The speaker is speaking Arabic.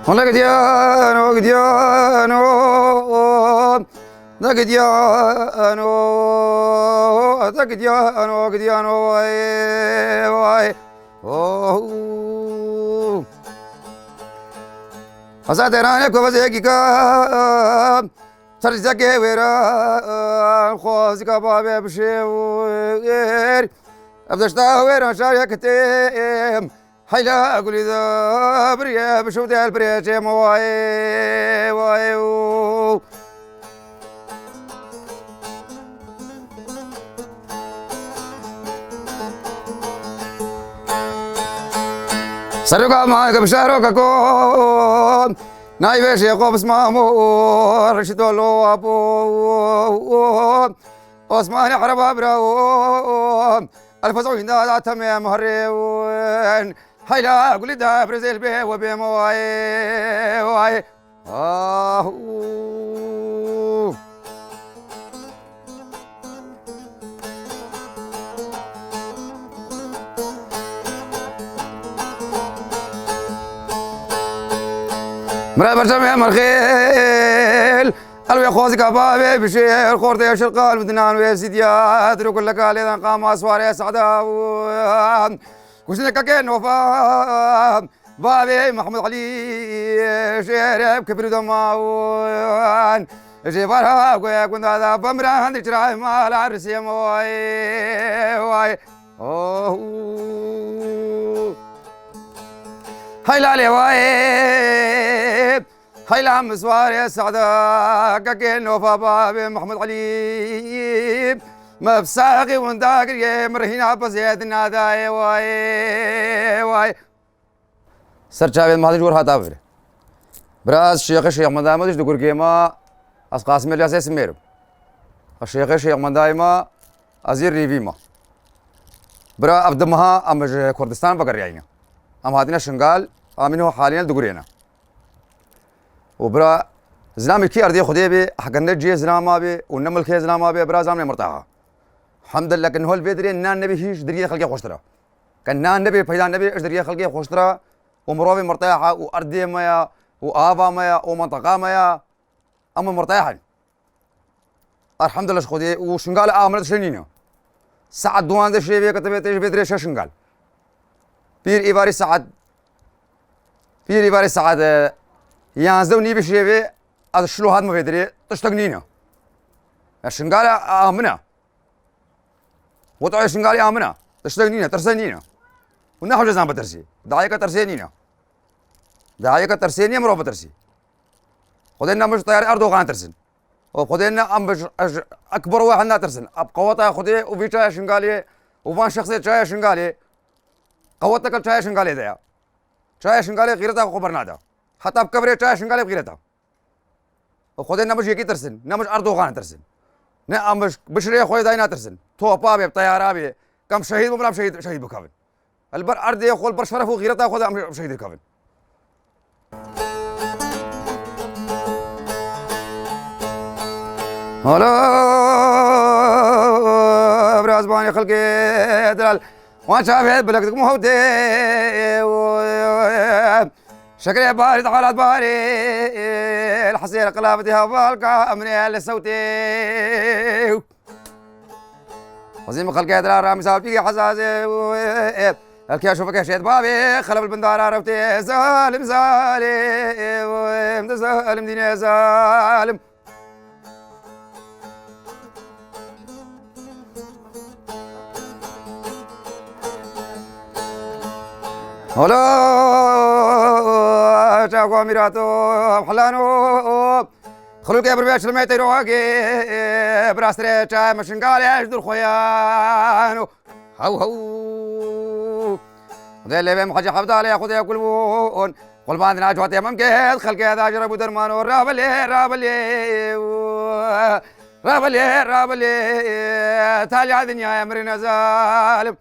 والله قديانو قديانو ذا قديانو ذا قديانو قديانو واي واي اوه أصدرانك وبزيك ترجع كبيرة خوزك بابي بشير أبدشتا ويران شارك تيم حيلا أقول إذا بريا بشوف ديال بريا جيم واي واي سرقا معك بشهرك كون نايف شيخ بس مامور رشدوا له ابو عثمان حرب ابراو الفزعين دا تمام هريون حيلا قولي دا برزيل بيه وبيه مواي واي مرا برجم مرخيل الوي خوزك بابي بشير خورتي يا شرقال مدنان ويسيديات وكل لك على قام اسوار يا سعدا كوشنك كاين وفا بابي محمد علي شيرب كبر دماوان جيفارها كنت هذا بمران تشرا ما العرس يا واي واي هيلا لي واي هيلا مسوار يا سعدا كاكين وفا بابي محمد علي ما بساقي ونداقر يا مرهينا بزياد ناداي واي واي سرچاوید مهدی جور هاتا بره براز شيخ مدامدش دكور كيما از قاسم الياس اسميرو الشيخ مدايما ازير ريفيما برا ابدمها ام كردستان بقرياينا ام هاتنا شنغال امينو حاليا دغورينا وبرا زلامي كي ارضي خدي بي حقنا جي زلاما بي ونمل كي زلاما بي برا زامن مرتاحه الحمد لله كن هول بيدري ان النبي هيش دريه خلقي خوشترا كان النبي فيدا النبي اش دريه خلقي خوشترا ومروبي مرتاحه وارضي مايا وابا مايا ومنطقه مايا اما مرتاحه الحمد لله خدي وشنغال امرت شنينه سعد دوان ده شي بي كتبت ايش بيدري شنغال بير ايباري سعد بير ايباري سعد يانزوني بشيبي هذا شلو هذا ما بيدري تشتغنينا الشنغال امنه وطعي الشنغال امنه تشتغنينا ترسنينا ونحو جزام بترسي دعايك ترسينينا دعايك ترسيني مرو بترسي خدينا مش طيار اردوغان ترسن وخدينا ام اكبر واحد ترسن اب قوتها خدي وفيتا شنغالي وفان شخصيه شاي شنغالي قوتك شاي شنغالي ده شاي شنغالي غيرتها خبرنا ده حتى بكبري شاي شنغالي بغيرتها وخدينا مش يكي ترسن نمش اردوغان ترسن نا مش بشري خوي داينا ترسن توبا بي طياره بي كم شهيد ومرام شهيد بكابن البر ارض يخول بر شرف وغيرتها خذ شهيد الكابن هلا براز باني خلقي دلال وان شافيت بلقتك مهودي شكري بارد حالات باري الحصير قلابتها بالكا امني للصوتي وزيم خلقي دلال رامي سابتي حزازي الكي اشوفك يا شيد بابي خلف البندار عرفتي ظالم ظالم ظالم ديني ظالم هلا جاكو اميراتو حلانو خلوك يا بربيش الميتي روحي براستري جاي مشنقالي اجدر خويانو هو ذي اللي بيم حاجة حفظ علي خذ ياكل بون قل بعدنا جواتي ممكن خلقي هذا جرب درمانو رابلي رابلي تالي الدنيا يا مرينا زالم